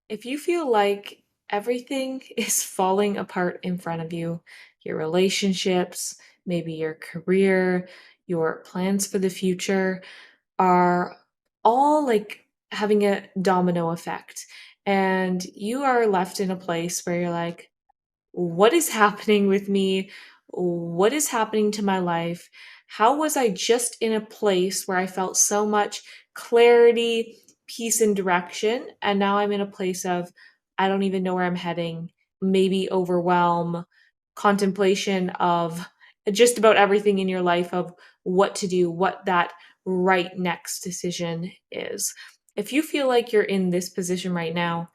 If you feel like everything is falling apart in front of you, your relationships, maybe your career, your plans for the future are all like having a domino effect. And you are left in a place where you're like, what is happening with me? What is happening to my life? How was I just in a place where I felt so much clarity, peace, and direction? And now I'm in a place of, I don't even know where I'm heading, maybe overwhelm, contemplation of just about everything in your life of what to do, what that right next decision is. If you feel like you're in this position right now,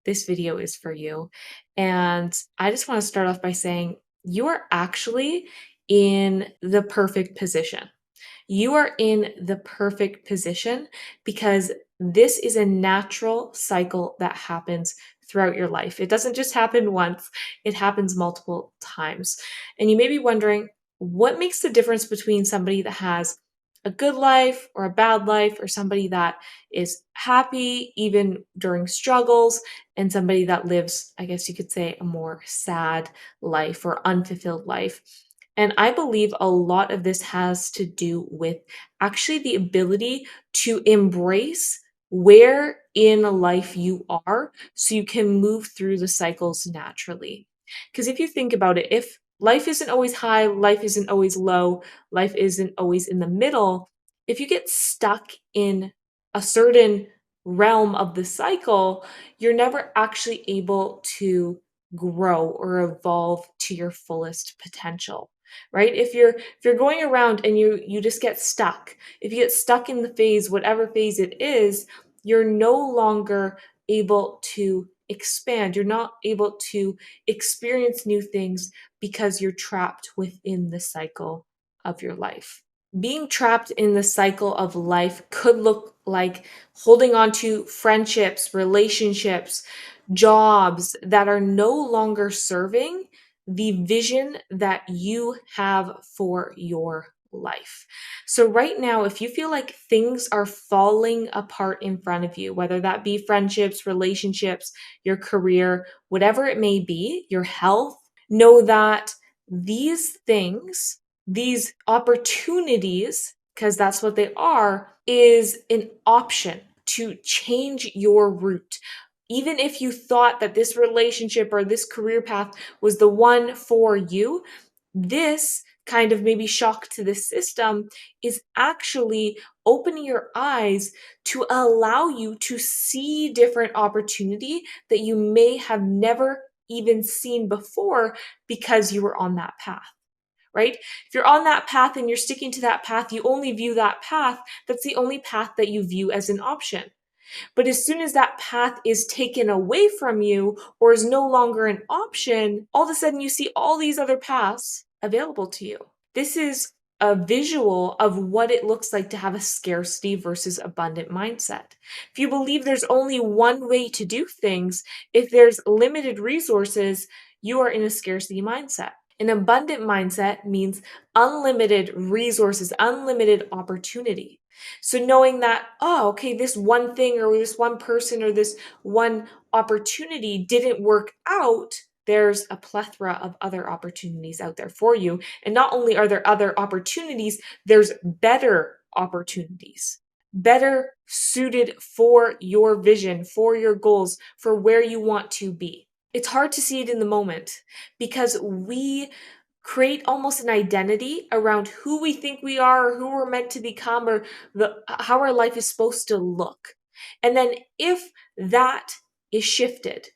this video is for you. And I just want to start off by saying you are actually in the perfect position. You are in the perfect position because this is a natural cycle that happens throughout your life. It doesn't just happen once, it happens multiple times. And you may be wondering, what makes the difference between somebody that has a good life or a bad life, or somebody that is happy even during struggles, and somebody that lives, I guess you could say, a more sad life or unfulfilled life? And I believe a lot of this has to do with actually the ability to embrace where in life you are so you can move through the cycles naturally. Because if you think about it, if life isn't always high, life isn't always low, life isn't always in the middle, if you get stuck in a certain realm of the cycle, you're never actually able to grow or evolve to your fullest potential, right? If you're going around and you just get stuck, if you get stuck in the phase, whatever phase it is, you're no longer able to expand. You're not able to experience new things because you're trapped within the cycle of your life. Being trapped in the cycle of life could look like holding on to friendships, relationships, jobs that are no longer serving the vision that you have for your life. So, right now, if you feel like things are falling apart in front of you, whether that be friendships, relationships, your career, whatever it may be, your health, know that these things, these opportunities, because that's what they are, is an option to change your route. Even if you thought that this relationship or this career path was the one for you, this kind of maybe shock to the system is actually opening your eyes to allow you to see different opportunity that you may have never even seen before because you were on that path, right? If you're on that path and you're sticking to that path, you only view that path, that's the only path that you view as an option. But as soon as that path is taken away from you or is no longer an option, all of a sudden you see all these other paths available to you. This is a visual of what it looks like to have a scarcity versus abundant mindset. If you believe there's only one way to do things, if there's limited resources, you are in a scarcity mindset. An abundant mindset means unlimited resources, unlimited opportunity. So knowing that, oh, okay, this one thing or this one person or this one opportunity didn't work out, there's a plethora of other opportunities out there for you. And not only are there other opportunities, there's better opportunities, better suited for your vision, for your goals, for where you want to be. It's hard to see it in the moment because we create almost an identity around who we think we are or who we're meant to become or how our life is supposed to look. And then if that is shifted,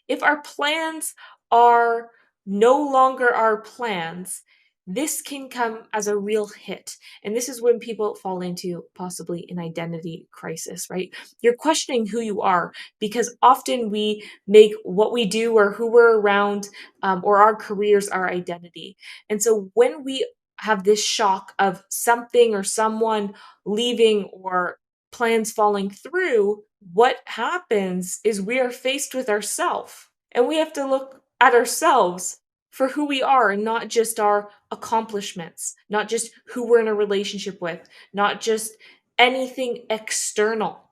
if our plans are no longer our plans, this can come as a real hit. And this is when people fall into possibly an identity crisis, right? You're questioning who you are because often we make what we do or who we're around or our careers our identity. And so when we have this shock of something or someone leaving or plans falling through, what happens is we are faced with ourselves and we have to look at ourselves for who we are and not just our accomplishments, not just who we're in a relationship with, not just anything external,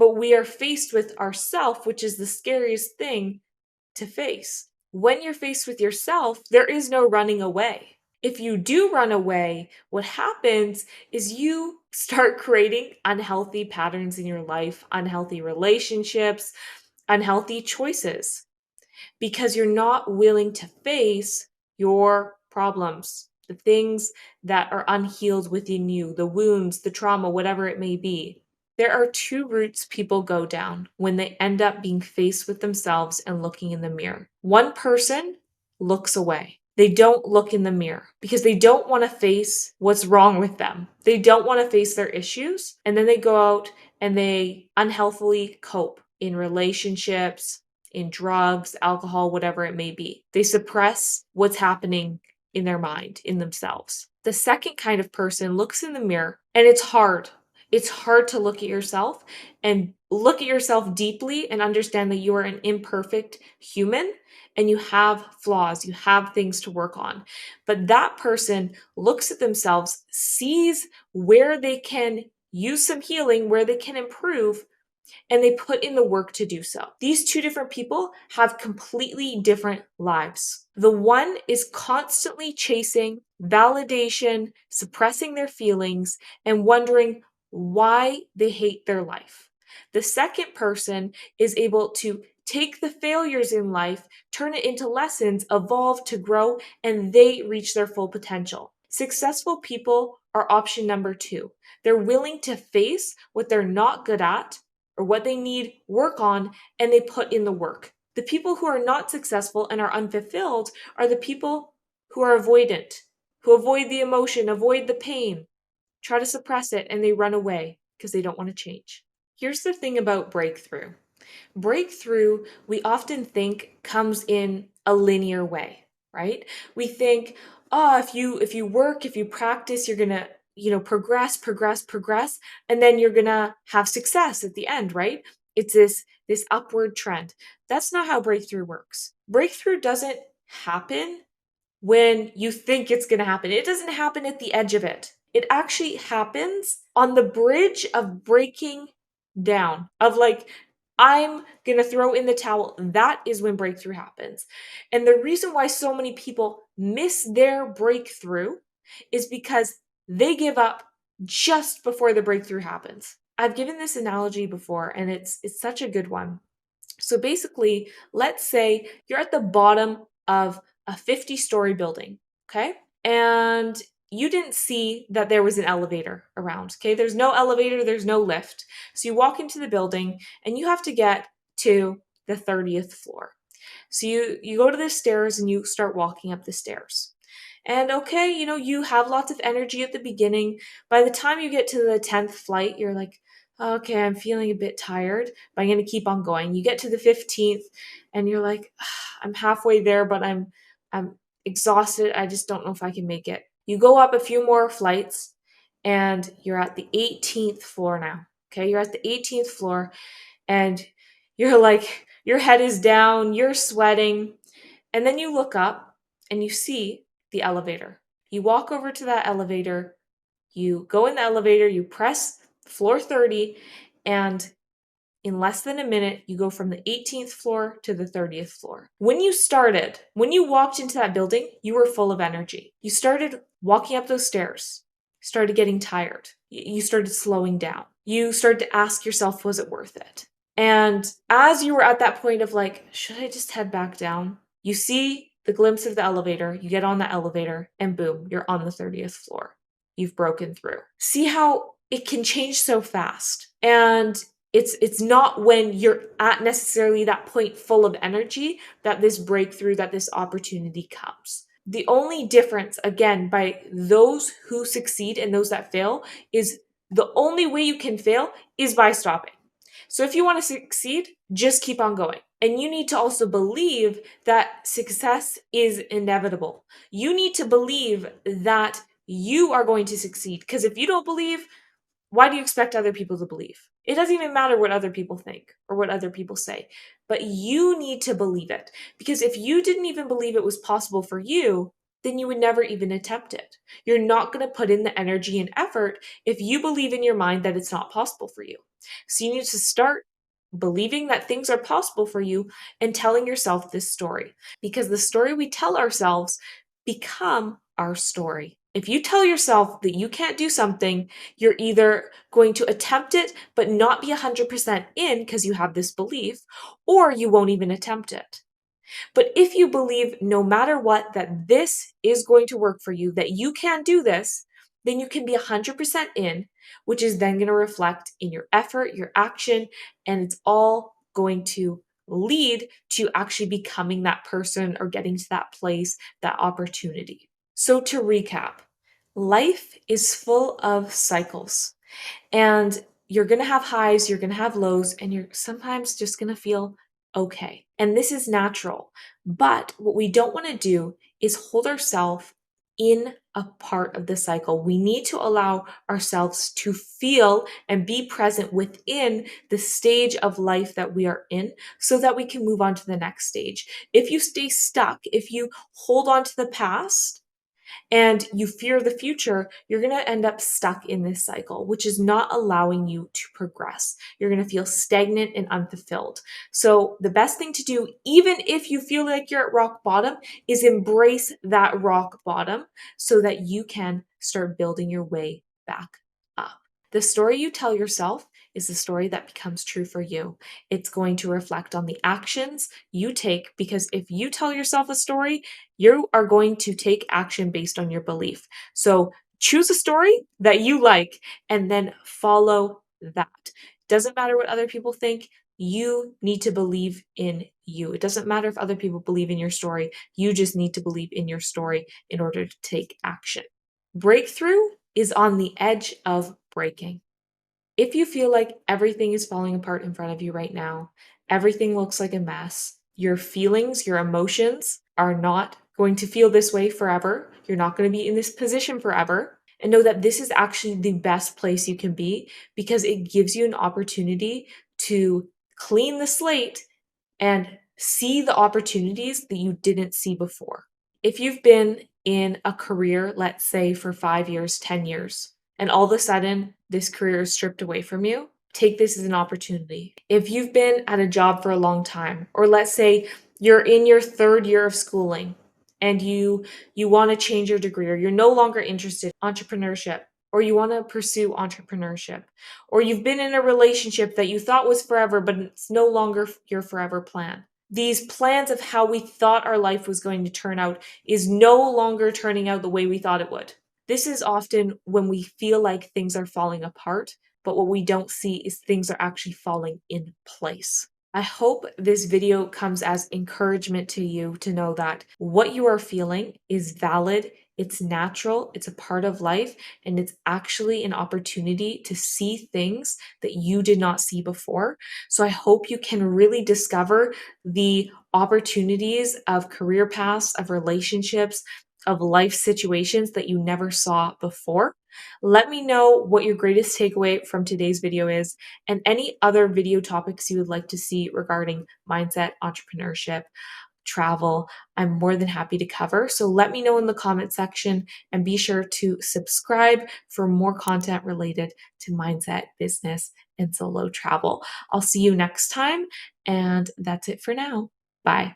but we are faced with ourself, which is the scariest thing to face. When you're faced with yourself, there is no running away. If you do run away, what happens is you start creating unhealthy patterns in your life, unhealthy relationships, unhealthy choices, because you're not willing to face your problems, the things that are unhealed within you, the wounds, the trauma, whatever it may be. There are two routes people go down when they end up being faced with themselves and looking in the mirror. One person looks away. They don't look in the mirror because they don't want to face what's wrong with them. They don't want to face their issues. And then they go out and they unhealthily cope in relationships, in drugs, alcohol, whatever it may be. They suppress what's happening in their mind, in themselves. The second kind of person looks in the mirror, and it's hard. It's hard to look at yourself and look at yourself deeply and understand that you are an imperfect human and you have flaws, you have things to work on. But that person looks at themselves, sees where they can use some healing, where they can improve, and they put in the work to do so. These two different people have completely different lives. The one is constantly chasing validation, suppressing their feelings, and wondering why they hate their life. The second person is able to take the failures in life, turn it into lessons, evolve to grow, and they reach their full potential. Successful people are option number two. They're willing to face what they're not good at or what they need work on, and they put in the work. The people who are not successful and are unfulfilled are the people who are avoidant, who avoid the emotion, avoid the pain, try to suppress it, and they run away because they don't want to change. Here's the thing about breakthrough. Breakthrough, we often think comes in a linear way, right? We think, oh, if you work, if you practice, you're gonna, progress, and then you're gonna have success at the end, right? It's this upward trend. That's not how breakthrough works. Breakthrough doesn't happen when you think it's going to happen. It doesn't happen at the edge of it. It actually happens on the bridge of breaking down, of like, I'm going to throw in the towel. That is when breakthrough happens. And the reason why so many people miss their breakthrough is because they give up just before the breakthrough happens. I've given this analogy before and it's such a good one. So basically, let's say you're at the bottom of a 50-story building, okay? And you didn't see that there was an elevator around, okay? There's no elevator, there's no lift. So you walk into the building and you have to get to the 30th floor. So you go to the stairs and you start walking up the stairs. And okay, you have lots of energy at the beginning. By the time you get to the 10th flight, you're like, okay, I'm feeling a bit tired, but I'm going to keep on going. You get to the 15th and you're like, I'm halfway there, but I'm exhausted. I just don't know if I can make it. You go up a few more flights and you're at the 18th floor now. Okay, you're at the 18th floor and you're like, your head is down, you're sweating, and then you look up and you see the elevator. You walk over to that elevator, you go in the elevator, you press floor 30, and in less than a minute, you go from the 18th floor to the 30th floor. When you walked into that building, you were full of energy. You started walking up those stairs, started getting tired. You started slowing down. You started to ask yourself, was it worth it? And as you were at that point of like, should I just head back down? You see the glimpse of the elevator, you get on the elevator, and boom, you're on the 30th floor. You've broken through. See how it can change so fast. And it's not when you're at necessarily that point full of energy that this breakthrough, that this opportunity comes. The only difference, again, by those who succeed and those that fail is the only way you can fail is by stopping. So if you want to succeed, just keep on going. And you need to also believe that success is inevitable. You need to believe that you are going to succeed. Because if you don't believe, why do you expect other people to believe? It doesn't even matter what other people think or what other people say, but you need to believe it. Because if you didn't even believe it was possible for you, then you would never even attempt it. You're not going to put in the energy and effort if you believe in your mind that it's not possible for you. So you need to start believing that things are possible for you and telling yourself this story, because the story we tell ourselves become our story. If you tell yourself that you can't do something, you're either going to attempt it but not be 100% in because you have this belief, or you won't even attempt it. But if you believe no matter what that this is going to work for you, that you can do this, then you can be 100% in, which is then going to reflect in your effort, your action, and it's all going to lead to actually becoming that person or getting to that place, that opportunity. So to recap, life is full of cycles. And you're going to have highs, you're going to have lows, and you're sometimes just going to feel okay. And this is natural. But what we don't want to do is hold ourselves in a part of the cycle. We need to allow ourselves to feel and be present within the stage of life that we are in so that we can move on to the next stage. If you stay stuck, if you hold on to the past, and you fear the future, you're going to end up stuck in this cycle, which is not allowing you to progress. You're going to feel stagnant and unfulfilled. So, the best thing to do, even if you feel like you're at rock bottom, is embrace that rock bottom so that you can start building your way back up. The story you tell yourself is the story that becomes true for you. It's going to reflect on the actions you take, because if you tell yourself a story, you are going to take action based on your belief. So choose a story that you like and then follow that. Doesn't matter what other people think. You need to believe in you. It doesn't matter if other people believe in your story. You just need to believe in your story in order to take action. Breakthrough is on the edge of breaking. If you feel like everything is falling apart in front of you right now, everything looks like a mess, your feelings, your emotions are not going to feel this way forever. You're not going to be in this position forever. And know that this is actually the best place you can be, because it gives you an opportunity to clean the slate and see the opportunities that you didn't see before. If you've been in a career, let's say for 5 years, 10 years, and all of a sudden this career is stripped away from you, take this as an opportunity. If you've been at a job for a long time, or let's say you're in your third year of schooling and you want to change your degree, or you're no longer interested in entrepreneurship, or you want to pursue entrepreneurship, or you've been in a relationship that you thought was forever but it's no longer your forever plan. These plans of how we thought our life was going to turn out is no longer turning out the way we thought it would. This is often when we feel like things are falling apart, but what we don't see is things are actually falling in place. I hope this video comes as encouragement to you to know that what you are feeling is valid, it's natural, it's a part of life, and it's actually an opportunity to see things that you did not see before. So I hope you can really discover the opportunities of career paths, of relationships, of life situations that you never saw before. Let me know what your greatest takeaway from today's video is, and any other video topics you would like to see regarding mindset, entrepreneurship, travel. I'm more than happy to cover. So let me know in the comment section, and be sure to subscribe for more content related to mindset, business, and solo travel. I'll see you next time, and that's it for now. Bye.